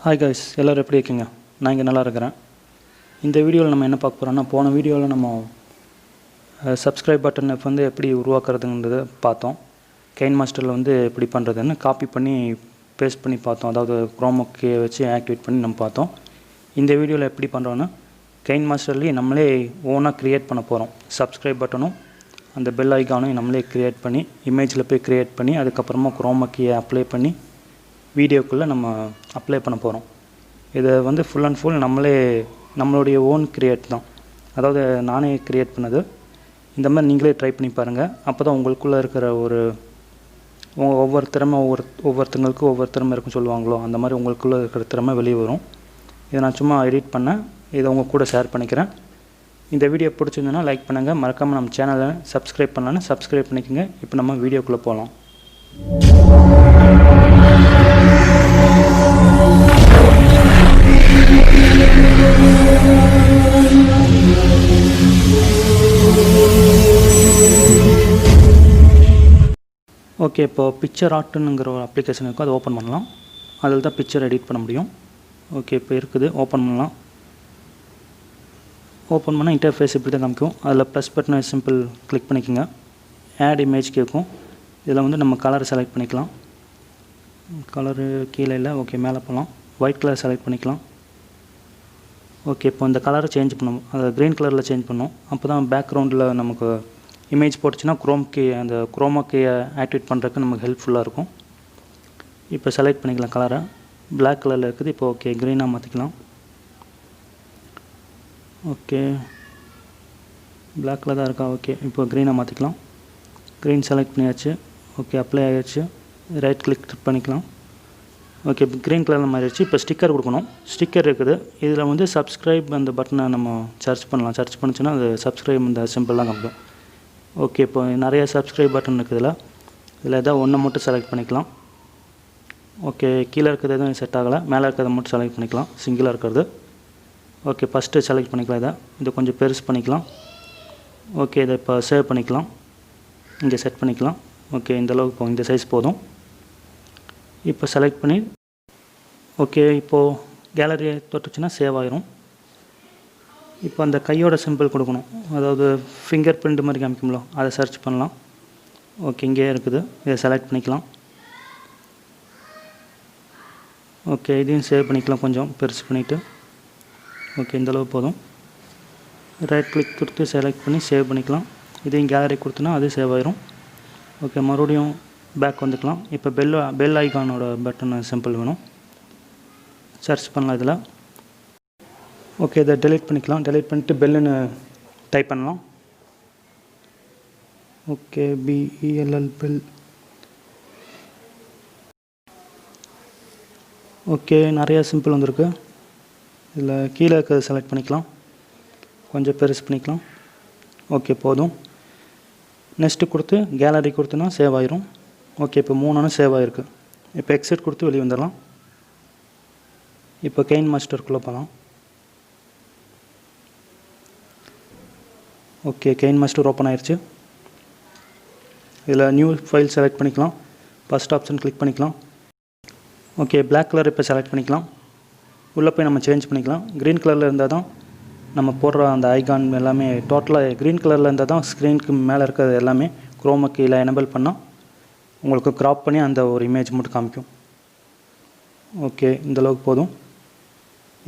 Hi guys, எல்லோரும் எப்படி இருக்கீங்க? நான் இங்கே நல்லா இருக்கிறேன். இந்த வீடியோவில் நம்ம என்ன பார்க்க போகிறோம்னா, போன வீடியோவில் நம்ம சப்ஸ்கிரைப் பட்டன் வந்து எப்படி உருவாக்குறதுன்றதை பார்த்தோம். கெயின் மாஸ்டரில் வந்து எப்படி பண்ணுறதுன்னு காப்பி பண்ணி பேஸ்ட் பண்ணி பார்த்தோம். அதாவது குரோமோக்கே வச்சு ஆக்டிவேட் பண்ணி நம்ம பார்த்தோம். இந்த வீடியோவில் எப்படி பண்ணுறோன்னா, கெயின் மாஸ்டர்லேயே நம்மளே ஓனாக க்ரியேட் பண்ண போகிறோம். சப்ஸ்கிரைப் பட்டனும் அந்த பெல் ஐக்கானையும் நம்மளே க்ரியேட் பண்ணி இமேஜில் போய் க்ரியேட் பண்ணி அதுக்கப்புறமா குரோமோக்கே அப்ளை பண்ணி வீடியோக்குள்ளே நம்ம அப்ளை பண்ண போகிறோம். இதை வந்து ஃபுல் அண்ட் ஃபுல் நம்மளுடைய ஓன் க்ரியேட் தான். அதாவது நானே க்ரியேட் பண்ணது. இந்த மாதிரி நீங்களே ட்ரை பண்ணி பாருங்கள். அப்போ தான் உங்களுக்குள்ளே இருக்கிற ஒவ்வொரு திறமை ஒவ்வொருத்தங்களுக்கும் ஒவ்வொரு திறமை இருக்குன்னு சொல்லுவாங்களோ, அந்த மாதிரி உங்களுக்குள்ளே இருக்கிற திறமை வெளியே வரும். இதை நான் சும்மா எடிட் பண்ணேன். இதை உங்கள் கூட ஷேர் பண்ணிக்கிறேன். இந்த வீடியோ பிடிச்சிருந்ததுன்னா லைக் பண்ணுங்கள். மறக்காமல் நம்ம சேனலை சப்ஸ்கிரைப் பண்ணலான்னு சப்ஸ்கிரைப் பண்ணிக்கோங்க. இப்போ நம்ம வீடியோக்குள்ளே போகலாம். ஓகே, இப்போது பிக்சர் ஆர்ட்டுங்கிற ஒரு அப்ளிகேஷன் இருக்கும். அதை ஓப்பன் பண்ணலாம். அதில் தான் பிக்சர் எடிட் பண்ண முடியும். ஓகே, இப்போ இருக்குது. ஓப்பன் பண்ணலாம். ஓப்பன் பண்ணால் இன்டர்ஃபேஸ் இப்படி தான் காமிக்கும். அதில் ப்ளஸ் பட்டனை சிம்பிள் கிளிக் பண்ணிக்கோங்க. ஆட் இமேஜ் கேட்கும். இதில் வந்து நம்ம கலர் செலக்ட் பண்ணிக்கலாம். கலரு கீழே இல்லை. ஓகே, மேலே போகலாம். ஒயிட் கலர் செலக்ட் பண்ணிக்கலாம். ஓகே, இப்போ இந்த கலரை சேஞ்ச் பண்ணணும். அதை க்ரீன் கலரில் சேஞ்ச் பண்ணணும். அப்போ தான் பேக்ரவுண்டில் நமக்கு இமேஜ் போட்டுச்சுன்னா அந்த குரோமோக்கே ஆக்டிவேட் பண்ணுறதுக்கு நமக்கு ஹெல்ப்ஃபுல்லாக இருக்கும். இப்போ செலக்ட் பண்ணிக்கலாம். கலரை பிளாக் கலரில் இருக்குது. இப்போ ஓகே, க்ரீனாக மாற்றிக்கலாம். ஓகே, பிளாக் கலர் தான் இருக்கா? ஓகே, இப்போ க்ரீனாக மாற்றிக்கலாம். க்ரீன் செலக்ட் பண்ணியாச்சு. ஓகே, அப்ளை ஆகிடுச்சு. ரைட் கிளிக் பண்ணிக்கலாம். ஓகே, இப்போ க்ரீன் கலரில் மாறிடுச்சு. இப்போ ஸ்டிக்கர் கொடுக்கணும். ஸ்டிக்கர் இருக்குது. இதில் வந்து சப்ஸ்கிரைப் அந்த பட்டனை நம்ம சர்ச் பண்ணலாம். சர்ச் பண்ணிச்சுன்னா அது சப்ஸ்கிரைப் இந்த சிம்பிள்லாம் காமிக்கும். ஓகே, இப்போ நிறைய சப்ஸ்கிரைப் பட்டன் இருக்குது. இதில் எதாவது ஒன்று மட்டும் செலக்ட் பண்ணிக்கலாம். ஓகே, கீழே இருக்கிறது எதுவும் செட் ஆகலை. மேலே இருக்கிறத மட்டும் செலக்ட் பண்ணிக்கலாம். சிங்கிளாக இருக்கிறது. ஓகே, ஃபஸ்ட்டு செலக்ட் பண்ணிக்கலாம். இதை கொஞ்சம் பெருசு பண்ணிக்கலாம். ஓகே, இதை இப்போ சேவ் பண்ணிக்கலாம். இங்கே செட் பண்ணிக்கலாம். ஓகே, இந்தளவுக்கு இந்த சைஸ் போதும். இப்போ செலக்ட் பண்ணி ஓகே, இப்போது கேலரியை தொட்டுச்சுன்னா சேவ் ஆகிரும். இப்போ அந்த கையோட சிம்பிள் கொடுக்கணும். அதாவது ஃபிங்கர் பிரிண்ட் மாதிரி காமிக்கும்ல, அதை சர்ச் பண்ணலாம். ஓகே, இங்கே இருக்குது. இதை செலக்ட் பண்ணிக்கலாம். ஓகே, இதையும் சேவ் பண்ணிக்கலாம். கொஞ்சம் பெருசு பண்ணிவிட்டு ஓகே, இந்தளவு போதும். ரைட் கிளிக் கொடுத்து செலக்ட் பண்ணி சேவ் பண்ணிக்கலாம். இதையும் கேலரி கொடுத்தோன்னா அது சேவ் ஆகிரும். ஓகே, மறுபடியும் பேக் வந்துக்கலாம். இப்போ பெல் ஐகானோட பட்டன் சிம்பிள் வேணும். சர்ச் பண்ணலாம் இதில். ஓகே, இதை டெலீட் பண்ணிக்கலாம். டெலீட் பண்ணிட்டு பெல்லுன்னு டைப் பண்ணலாம். Okay, BELL bell. ஓகே, நிறையா சிம்பிள் வந்திருக்கு. இதில் கீழே இருக்கிறத செலக்ட் பண்ணிக்கலாம். கொஞ்சம் பெருசு பண்ணிக்கலாம். ஓகே, போதும். நெக்ஸ்ட்டு கொடுத்து கேலரி கொடுத்தோன்னா சேவ் ஆகிரும். ஓகே, இப்போ 3 சேவ் ஆகிருக்கு. இப்போ எக்ஸிட் கொடுத்து வெளியே வந்துடலாம். இப்போ கெயின் மாஸ்டருக்குள்ளே போகலாம். ஓகே, கெயின் மாஸ்டர் ஓப்பன் ஆயிடுச்சு. இதில் நியூ ஃபைல் செலக்ட் பண்ணிக்கலாம். ஃபஸ்ட் ஆப்ஷன் கிளிக் பண்ணிக்கலாம். ஓகே, பிளாக் கலர் இப்போ செலக்ட் பண்ணிக்கலாம். உள்ளே போய் நம்ம சேஞ்ச் பண்ணிக்கலாம். க்ரீன் கலரில் இருந்தால் தான் நம்ம போடுற அந்த ஐகான் எல்லாமே டோட்டலாக க்ரீன் கலரில் இருந்தால் தான் ஸ்க்ரீனுக்கு மேலே இருக்கிறது எல்லாமே குரோமோக்கேயில் எனேபிள் பண்ணால் உங்களுக்கு க்ராப் பண்ணி அந்த ஒரு இமேஜ் மட்டும் காமிக்கும். ஓகே, இந்தளவுக்கு போதும்.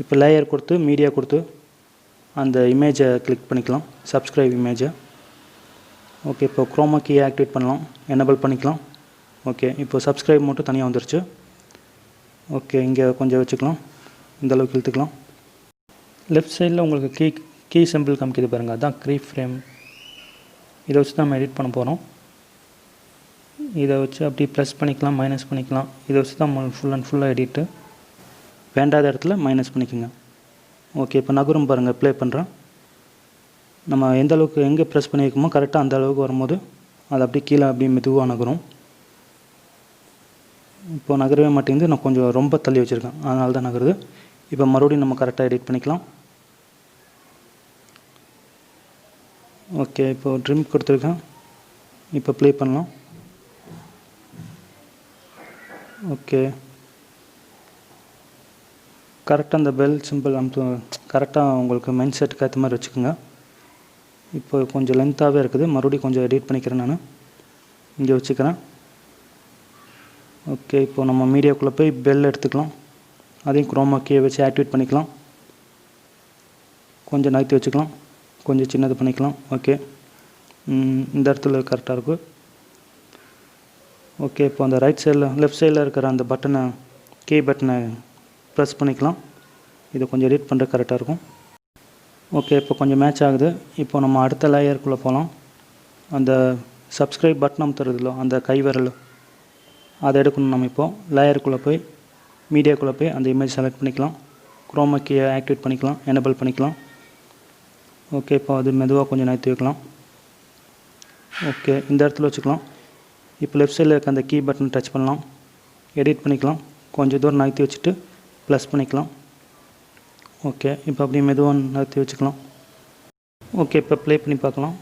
இப்போ லேயர் கொடுத்து மீடியா கொடுத்து அந்த இமேஜை கிளிக் பண்ணிக்கலாம். சப்ஸ்கிரைப் இமேஜை. ஓகே, இப்போ குரோமோக்கே ஆக்டிவேட் பண்ணலாம். எனேபிள் பண்ணிக்கலாம். ஓகே, இப்போ சப்ஸ்கிரைப் மட்டும் தனியாக வந்துருச்சு. ஓகே, இங்கே கொஞ்சம் வச்சுக்கலாம். இந்தளவுக்கு இழுத்துக்கலாம். லெஃப்ட் சைடில் உங்களுக்கு கீ சிம்பிள் காமிக்கிது பாருங்கள், அதுதான் கீ ஃப்ரேம். இதை வச்சு தான் நம்ம எடிட் பண்ண போகிறோம். இதை வச்சு அப்படி ப்ளஸ் பண்ணிக்கலாம், மைனஸ் பண்ணிக்கலாம். இதை வச்சு தான் ஃபுல் அண்ட் ஃபுல்லாக எடிட்டு. வேண்டாத இடத்துல மைனஸ் பண்ணிக்கோங்க. ஓகே, இப்போ நகரும் பாருங்கள். ப்ளே பண்ணுறேன். நம்ம எந்த அளவுக்கு எங்கே ப்ரெஸ் பண்ணியிருக்கோமோ கரெக்டாக அந்த அளவுக்கு வரும்போது அது அப்படியே கீழே அப்படியே மெதுவாக நகரும். இப்போ நகரவே மாட்டேங்குது. நான் கொஞ்சம் ரொம்ப தள்ளி வச்சுருக்கேன், அதனால தான் நகருது. இப்போ மறுபடியும் நம்ம கரெக்டாக எடிட் பண்ணிக்கலாம். ஓகே, இப்போ ட்ரிம் கொடுத்துருக்கேன். இப்போ ப்ளே பண்ணலாம். ஓகே, கரெக்டாக அந்த பெல் சிம்பிள் கரெக்டாக உங்களுக்கு மைண்ட் செட்டுக்கு ஏற்ற மாதிரி வச்சுக்கோங்க. இப்போ கொஞ்சம் லென்த்தாகவே இருக்குது, மறுபடியும் கொஞ்சம் எடிட் பண்ணிக்கிறேன். நான் இங்கே வச்சுக்கிறேன். ஓகே, இப்போ நம்ம மீடியாக்குள்ளே போய் பெல் எடுத்துக்கலாம். அதையும் குரோமா கீயை வச்சு ஆக்டிவேட் பண்ணிக்கலாம். கொஞ்சம் நகர்த்தி வச்சுக்கலாம், கொஞ்சம் சின்னது பண்ணிக்கலாம். ஓகே, இந்த இடத்துல கரெக்டாக இருக்கும். ஓகே, இப்போ அந்த ரைட் சைடில் லெஃப்ட் சைடில் இருக்கிற அந்த பட்டனை கீ பட்டனை ப்ரெஸ் பண்ணிக்கலாம். இதை கொஞ்சம் எடிட் பண்ணுற கரெக்டாக இருக்கும். ஓகே, இப்போ கொஞ்சம் மேட்ச் ஆகுது. இப்போ நம்ம அடுத்த லேயருக்குள்ளே போகலாம். அந்த சப்ஸ்கிரைப் பட்டன் அமுத்துறதுல அந்த கைவிரல் அதை எடுக்கணும். நம்ம இப்போது லேயருக்குள்ளே போய் மீடியாக்குள்ளே போய் அந்த இமேஜ் செலக்ட் பண்ணிக்கலாம். குரோமா கீயை ஆக்டிவேட் பண்ணிக்கலாம், எனேபிள் பண்ணிக்கலாம். ஓகே, இப்போ அது மெதுவாக கொஞ்சம் நகர்த்தி வைக்கலாம். ஓகே, இந்த இடத்துல வச்சுக்கலாம். இப்போ லெஃப்ட் சைடில் இருக்க அந்த கீ பட்டன் டச் பண்ணலாம், எடிட் பண்ணிக்கலாம். கொஞ்சம் தூரம் நகர்த்தி வச்சுட்டு ப்ளஸ் பண்ணிக்கலாம். ஓகே, இப்போ அப்படியே மெதுவாக நகர்த்தி வச்சுக்கலாம். ஓகே, இப்போ ப்ளே பண்ணி பார்க்கலாம்.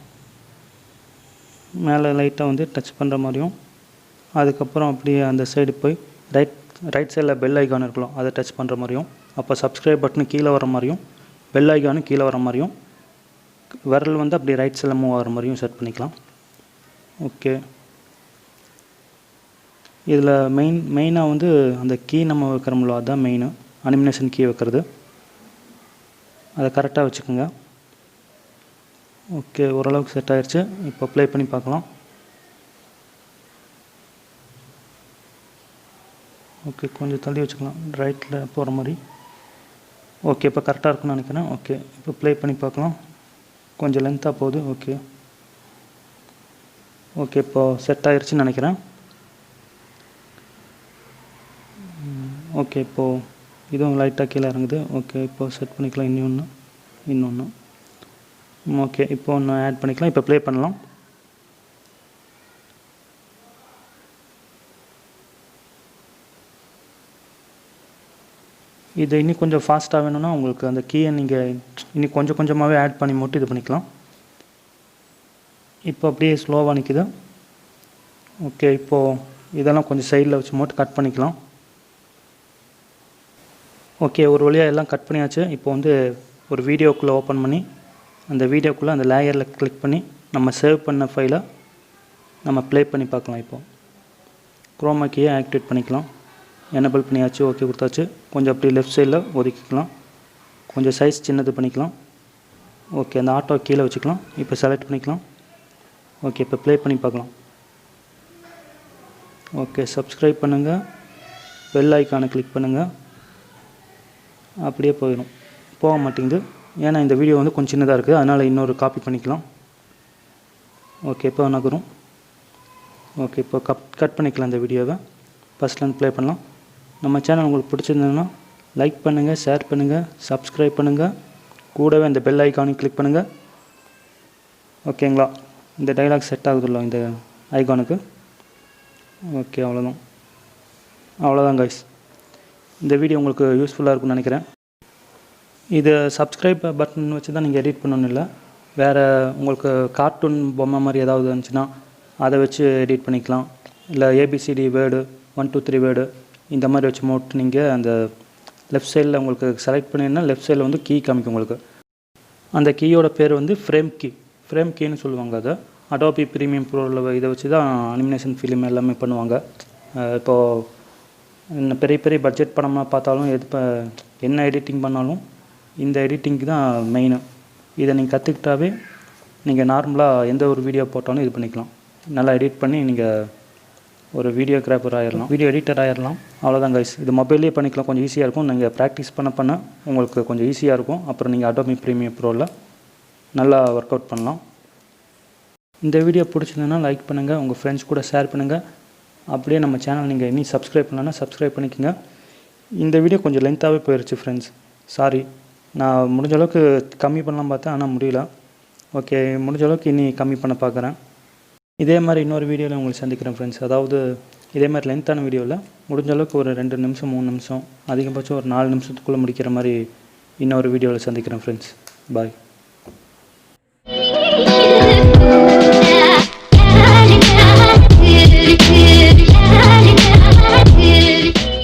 மேலே லைட்டாக வந்து டச் பண்ணுற மாதிரியும், அதுக்கப்புறம் அப்படியே அந்த சைடு போய் ரைட் சைடில் பெல் ஐக்கான் இருக்கலாம், அதை டச் பண்ணுற மாதிரியும், அப்போ சப்ஸ்கிரைப் பட்டனு கீழே வர மாதிரியும் பெல் ஐக்கானு கீழே வர மாதிரியும் விரல் வந்து அப்படியே ரைட் சைடில் மூவ் ஆகிற மாதிரியும் செட் பண்ணிக்கலாம். ஓகே, இதில் மெயினாக வந்து அந்த கீ நம்ம வைக்கிறோம்ல, அதுதான் மெயினு. அனிமினேஷன் கீ வைக்கிறது, அதை கரெக்டாக வச்சுக்கோங்க. ஓகே, ஓரளவுக்கு செட் ஆகிடுச்சு. இப்போ ப்ளே பண்ணி பார்க்கலாம். ஓகே, கொஞ்சம் தள்ளி வச்சுக்கலாம், ரைட்டில் போகிற மாதிரி. ஓகே, இப்போ கரெக்டாக இருக்குன்னு நினைக்கிறேன். ஓகே, இப்போ ப்ளே பண்ணி பார்க்கலாம். கொஞ்சம் லென்த்தாக போகுது. ஓகே ஓகே இப்போது செட் ஆகிடுச்சின்னு நினைக்கிறேன். ஓகே, இப்போது இதுவும் லைட்டாக கீழே இறங்குது. ஓகே, இப்போது செட் பண்ணிக்கலாம். இன்னொன்று ஓகே, இப்போ ஒன்று ஆட் பண்ணிக்கலாம். இப்போ ப்ளே பண்ணலாம். இது இன்னும் கொஞ்சம் ஃபாஸ்ட்டாக வேணும்னா உங்களுக்கு அந்த கீயை நீங்கள் இன்னும் கொஞ்சம் கொஞ்சமாகவே ஆட் பண்ணி மட்டும் இது பண்ணிக்கலாம். இப்போ அப்படியே ஸ்லோவாக நிற்குது. ஓகே, இப்போது இதெல்லாம் கொஞ்சம் சைடில் வச்சு மட்டும் கட் பண்ணிக்கலாம். ஓகே, ஒரு வழியாக எல்லாம் கட் பண்ணியாச்சு. இப்போ வந்து ஒரு வீடியோக்குள்ளே ஓப்பன் பண்ணி அந்த வீடியோக்குள்ளே அந்த லேயரில் கிளிக் பண்ணி நம்ம சேவ் பண்ண ஃபைலை நம்ம ப்ளே பண்ணி பார்க்கலாம். இப்போது குரோமா கீயை ஆக்டிவேட் பண்ணிக்கலாம். எனேபிள் பண்ணியாச்சு. ஓகே கொடுத்தாச்சு. கொஞ்சம் அப்படி லெஃப்ட் சைடில் ஒதுக்கிக்கலாம். கொஞ்சம் சைஸ் சின்னது பண்ணிக்கலாம். ஓகே, அந்த ஆட்டோ கீழே வச்சுக்கலாம். இப்போ செலக்ட் பண்ணிக்கலாம். ஓகே, இப்போ ப்ளே பண்ணி பார்க்கலாம். ஓகே, சப்ஸ்கிரைப் பண்ணுங்கள், பெல் ஐக்கானை கிளிக் பண்ணுங்கள். அப்படியே போயிடும். போக மாட்டேங்குது, ஏன்னா இந்த வீடியோ வந்து கொஞ்சம் சின்னதாக இருக்குது, அதனால் இன்னொரு காப்பி பண்ணிக்கலாம். ஓகே, இப்போ நகரும். ஓகே, இப்போ கட் பண்ணிக்கலாம். இந்த வீடியோவை ஃபஸ்ட்லேருந்து ப்ளே பண்ணலாம். நம்ம சேனல் உங்களுக்கு பிடிச்சிருந்ததுன்னா லைக் பண்ணுங்கள், ஷேர் பண்ணுங்கள், சப்ஸ்கிரைப் பண்ணுங்கள், கூடவே அந்த பெல் ஐக்கானையும் கிளிக் பண்ணுங்கள். ஓகேங்களா? இந்த டைலாக் செட் ஆகுதுல்ல இந்த ஐகானுக்கு. ஓகே, அவ்வளோதான் கைஸ். இந்த வீடியோ உங்களுக்கு யூஸ்ஃபுல்லாக இருக்கும்னு நினைக்கிறேன். இது சப்ஸ்கிரைப் பட்டன் வச்சு தான் நீங்கள் எடிட் பண்ணணும் இல்லை, வேறு உங்களுக்கு கார்ட்டூன் பொம்மை மாதிரி ஏதாவது இருந்துச்சுன்னா அதை வச்சு எடிட் பண்ணிக்கலாம். இல்லை ஏபிசிடி வேர்டு 1 2 3 வேர்டு இந்த மாதிரி வச்சு மட்டும் நீங்கள் அந்த லெஃப்ட் சைடில் உங்களுக்கு செலக்ட் பண்ணிங்கன்னா லெஃப்ட் சைடில் வந்து கீ காமிக்கும் உங்களுக்கு. அந்த கீயோட பேர் வந்து ஃப்ரேம் கீன்னு சொல்லுவாங்க. அதை அடோபி ப்ரீமியம் ப்ரோவில் இதை வச்சு தான் அனிமேஷன் ஃபிலிம் எல்லாமே பண்ணுவாங்க. இப்போது பெரிய பெரிய பட்ஜெட் படமாக பார்த்தாலும் என்ன எடிட்டிங் பண்ணாலும் இந்த எடிட்டிங்க்கு தான் மெயினு. இதை நீங்கள் கற்றுக்கிட்டாவே நீங்கள் நார்மலாக எந்த ஒரு வீடியோ போட்டாலும் இது பண்ணிக்கலாம். நல்லா எடிட் பண்ணி நீங்கள் ஒரு வீடியோகிராஃபர் ஆகிடலாம், வீடியோ எடிட்டர் ஆகிடலாம். அவ்வளோதான் கைஸ். இது மொபைல்லேயே பண்ணிக்கலாம், கொஞ்சம் ஈஸியாக இருக்கும். நீங்கள் ப்ராக்டிஸ் பண்ண உங்களுக்கு கொஞ்சம் ஈஸியாக இருக்கும். அப்புறம் நீங்கள் அடோபி ப்ரீமியம் ப்ரோவில் நல்லா ஒர்க் அவுட் பண்ணலாம். இந்த வீடியோ பிடிச்சிருந்ததுன்னா லைக் பண்ணுங்கள், உங்கள் ஃப்ரெண்ட்ஸ் கூட ஷேர் பண்ணுங்கள். அப்படியே நம்ம சேனல் நீங்கள் இன்னும் சப்ஸ்கிரைப் பண்ணலன்னா சப்ஸ்கிரைப் பண்ணிக்கோங்க. இந்த வீடியோ கொஞ்சம் லென்த்தாகவே போயிடுச்சு ஃப்ரெண்ட்ஸ், சாரி. நான் முடிஞ்ச அளவுக்கு கம்மி பண்ணலாம் பார்த்தேன், ஆனால் முடியல. ஓகே, முடிஞ்ச அளவுக்கு இனி கம்மி பண்ண பார்க்குறேன். இதே மாதிரி இன்னொரு வீடியோவில் உங்களுக்கு சந்திக்கிறேன் ஃப்ரெண்ட்ஸ். அதாவது இதே மாதிரி லென்த்தான வீடியோவில் முடிஞ்ச அளவுக்கு ஒரு 2 நிமிஷம் 3 நிமிஷம் அதிகபட்சம் ஒரு 4 நிமிஷத்துக்குள்ளே முடிக்கிற மாதிரி இன்னொரு வீடியோவில் சந்திக்கிறேன் ஃப்ரெண்ட்ஸ். பாய்.